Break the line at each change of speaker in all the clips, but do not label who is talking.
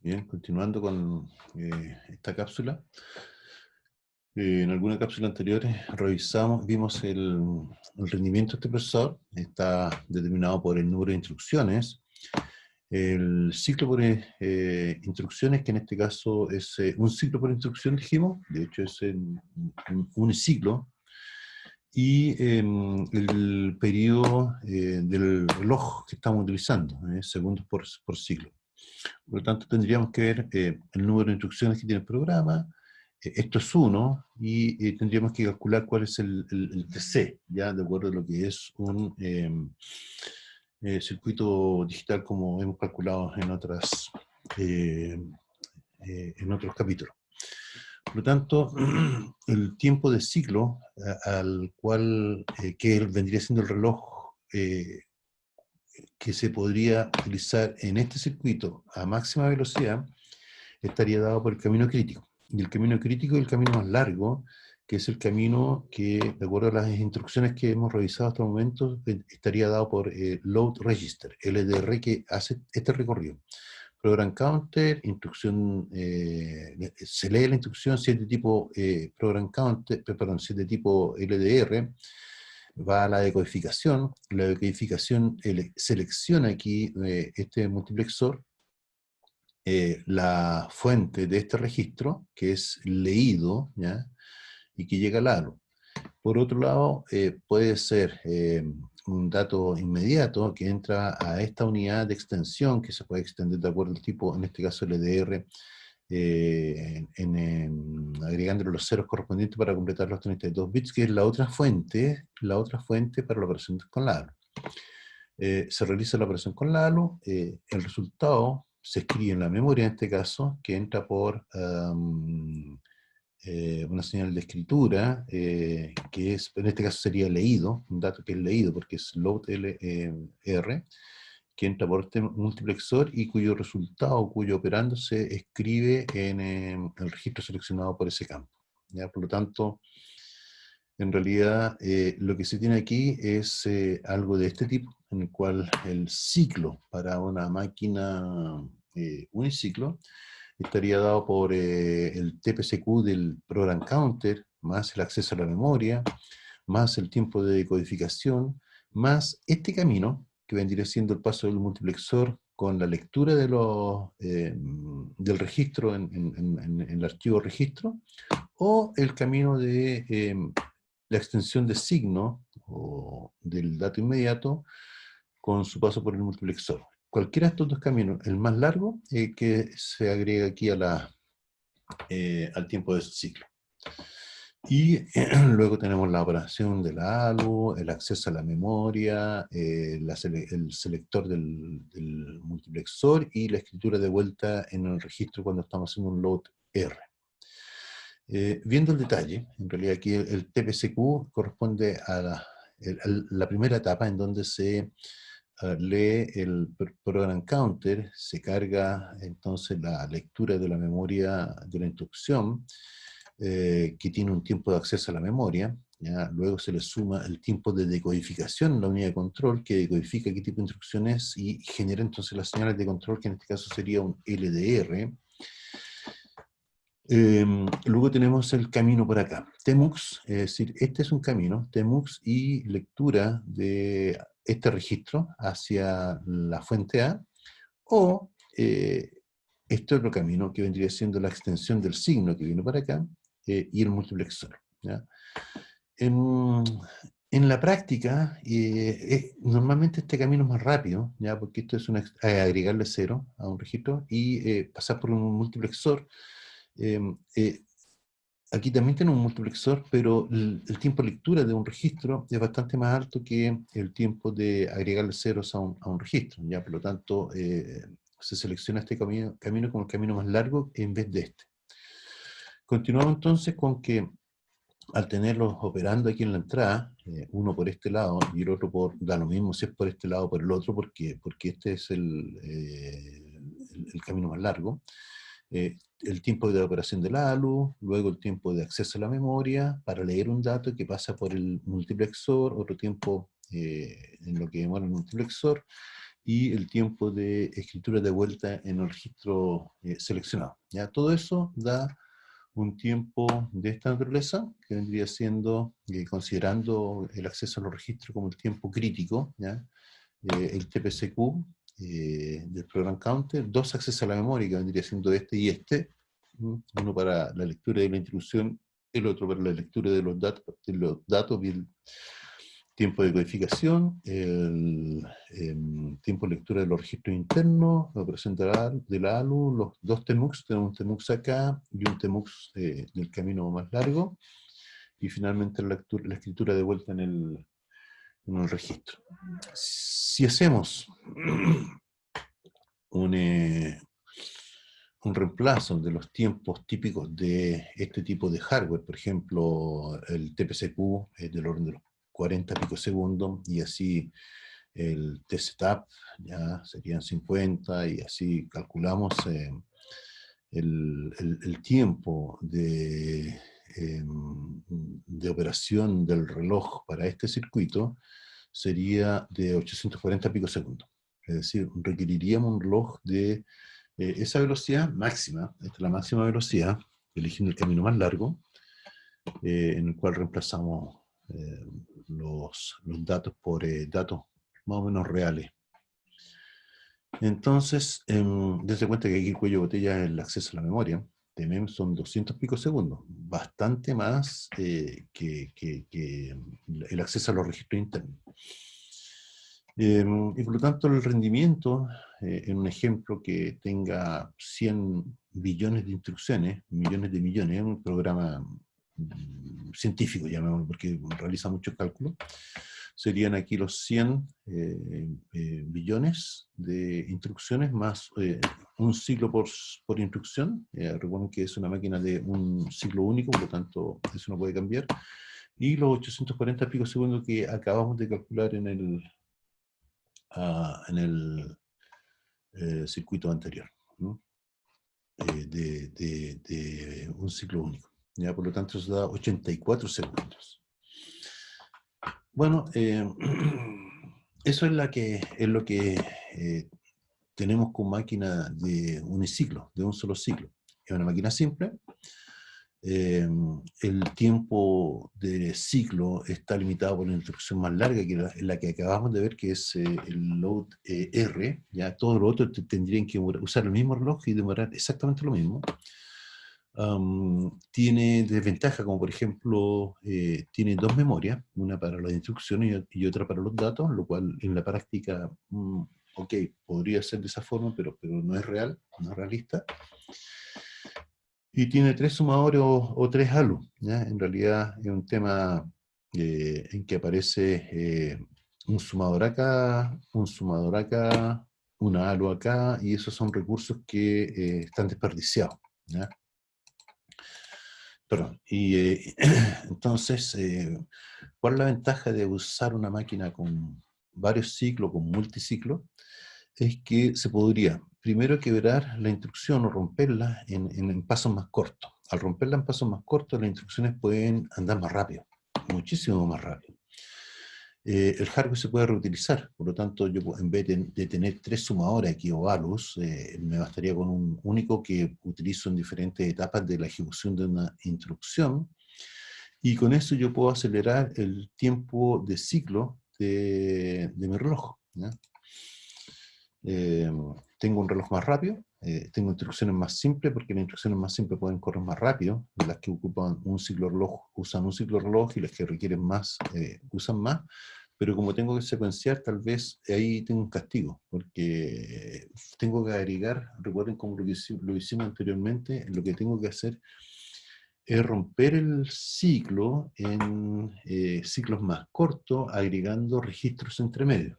Bien, continuando con esta cápsula. En alguna cápsula anterior vimos el rendimiento de este procesador. Está determinado por el número de instrucciones. El ciclo por instrucciones, que en este caso es un ciclo por instrucción, dijimos. De hecho, es un uniciclo. Y el periodo del reloj que estamos utilizando, segundos por ciclo. Por lo tanto, tendríamos que ver el número de instrucciones que tiene el programa. Esto es 1, y tendríamos que calcular cuál es el TC, ya de acuerdo a lo que es un circuito digital, como hemos calculado eh, en otros capítulos. Por lo tanto, el tiempo de ciclo al cual, que vendría siendo el reloj que se podría utilizar en este circuito a máxima velocidad, estaría dado por el camino crítico. Y el camino crítico es el camino más largo, que es el camino que, de acuerdo a las instrucciones que hemos revisado hasta el momento, estaría dado por Load Register, LDR, que hace este recorrido. Program Counter, instrucción, se lee la instrucción, si es de tipo Program Counter, perdón, si es de tipo LDR, va a la decodificación. La decodificación selecciona aquí este multiplexor, la fuente de este registro, que es leído, ¿ya? Y que llega al halo. Por otro lado, puede ser un dato inmediato que entra a esta unidad de extensión, que se puede extender de acuerdo al tipo, en este caso LDR, agregándole los ceros correspondientes para completar los 32 bits, que es la otra fuente para la operación con la halo. Se realiza la operación con la halo, el resultado se escribe en la memoria, en este caso, que entra por una señal de escritura, que es, en este caso sería leído, un dato que es leído porque es load LR, que entra por este multiplexor y cuyo resultado, cuyo operando se escribe en el registro seleccionado por ese campo, ¿ya? Por lo tanto, en realidad, lo que se tiene aquí es algo de este tipo, en el cual el ciclo para una máquina uniciclo estaría dado por el TPCQ del Program Counter, más el acceso a la memoria, más el tiempo de decodificación, más este camino, que vendría siendo el paso del multiplexor con la lectura de del registro en el archivo registro, o el camino de la extensión de signo o del dato inmediato con su paso por el multiplexor. Cualquiera de estos dos caminos, el más largo, que se agrega aquí al tiempo de ciclo. Y luego tenemos la operación de la ALU, el acceso a la memoria, el selector del multiplexor y la escritura de vuelta en el registro cuando estamos haciendo un load R. Viendo el detalle, en realidad aquí el TPCQ corresponde a la primera etapa, en donde se lee el program counter, se carga entonces la lectura de la memoria de la instrucción, que tiene un tiempo de acceso a la memoria, ¿ya? Luego se le suma el tiempo de decodificación en la unidad de control, que decodifica qué tipo de instrucción es y genera entonces las señales de control, que en este caso sería un LDR. Luego tenemos el camino por acá, TMUX, es decir, este es un camino, TMUX y lectura de este registro hacia la fuente A, o este otro camino que vendría siendo la extensión del signo que viene para acá, y el multiplexor, ¿ya? En, en la práctica, normalmente este camino es más rápido, ¿ya? Porque esto es agregarle 0 a un registro y pasar por un multiplexor. Eh, eh, Aquí también tiene un multiplexor, pero el tiempo de lectura de un registro es bastante más alto que el tiempo de agregarle ceros a un registro, ¿ya? Por lo tanto, se selecciona este camino como el camino más largo en vez de este. Continuamos entonces con que, al tenerlos operando aquí en la entrada, uno por este lado y el otro da lo mismo si es por este lado o por el otro, porque este es el camino más largo. El tiempo de operación del ALU, luego el tiempo de acceso a la memoria para leer un dato que pasa por el multiplexor, otro tiempo en lo que demora el multiplexor, y el tiempo de escritura de vuelta en el registro seleccionado. ¿Ya? Todo eso da un tiempo de esta naturaleza, que vendría siendo, considerando el acceso a los registros como el tiempo crítico, ¿ya? El TPCQ del Program Counter, dos accesos a la memoria, que vendría siendo este y este, uno para la lectura de la instrucción, el otro para la lectura de los datos y el tiempo de codificación, el tiempo de lectura de los registros internos, la operación de la ALU, los dos TMUX, tenemos un TMUX acá y un TMUX del camino más largo, y finalmente la escritura de vuelta en el registro. Si hacemos un reemplazo de los tiempos típicos de este tipo de hardware, por ejemplo, el TPCQ es del orden de los 40 picosegundos, y así el tsetup ya serían 50, y así calculamos el tiempo de operación del reloj para este circuito sería de 840 picosegundos. Es decir, requeriríamos un reloj de esa velocidad máxima, esta es la máxima velocidad, eligiendo el camino más largo, en el cual reemplazamos los datos por datos más o menos reales. Entonces, desde cuenta que aquí el cuello de botella es el acceso a la memoria, TMEM son 200 picosegundos, bastante más que el acceso a los registros internos. Y por lo tanto el rendimiento, en un ejemplo que tenga 100 billones de instrucciones, millones de millones, es un programa científico, llamémoslo, porque realiza muchos cálculos, serían aquí los 100 billones de instrucciones más un ciclo por instrucción. Recuerden que es una máquina de un ciclo único, por lo tanto eso no puede cambiar. Y los 840 picosegundos que acabamos de calcular en el circuito anterior, ¿no? De un ciclo único. ¿Ya? Por lo tanto, eso da 84 segundos. Bueno, eso es lo que tenemos con máquina de uniciclo, de un solo ciclo. Es una máquina simple. El tiempo de ciclo está limitado por la instrucción más larga, que la que acabamos de ver, que es el load R. Ya todo lo otro tendrían que usar el mismo reloj y demorar exactamente lo mismo. Tiene desventajas, como por ejemplo, tiene dos memorias, una para las instrucciones y otra para los datos, lo cual en la práctica, ok, podría ser de esa forma, pero no es real, no es realista. Y tiene tres sumadores o tres ALU, ¿ya? En realidad es un tema en que aparece un sumador acá, una ALU acá, y esos son recursos que están desperdiciados, ¿ya? Perdón. Y entonces, ¿cuál es la ventaja de usar una máquina con varios ciclos, con multiciclos? Es que se podría primero quebrar la instrucción o romperla en pasos más cortos. Al romperla en pasos más cortos, las instrucciones pueden andar más rápido, muchísimo más rápido. El hardware se puede reutilizar, por lo tanto, yo en vez de tener tres sumadores aquí o ALUs, me bastaría con un único que utilizo en diferentes etapas de la ejecución de una instrucción, y con eso yo puedo acelerar el tiempo de ciclo de mi reloj, ¿ya? Tengo un reloj más rápido, tengo instrucciones más simples, porque las instrucciones más simples pueden correr más rápido, las que ocupan un ciclo reloj usan un ciclo reloj, y las que requieren más usan más, pero como tengo que secuenciar, tal vez ahí tengo un castigo, porque tengo que agregar, recuerden como lo hicimos anteriormente, lo que tengo que hacer es romper el ciclo en ciclos más cortos, agregando registros entre medio.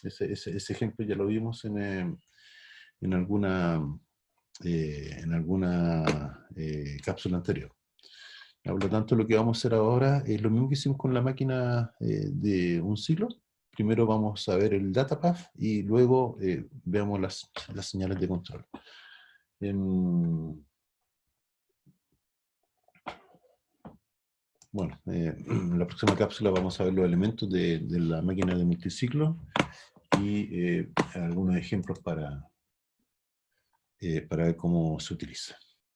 Ese ejemplo ya lo vimos en alguna cápsula anterior. Por lo tanto, lo que vamos a hacer ahora es lo mismo que hicimos con la máquina de un ciclo. Primero vamos a ver el data path y luego veamos las señales de control. Bueno, en la próxima cápsula vamos a ver los elementos de la máquina de multiciclo, y algunos ejemplos para ver cómo se utiliza.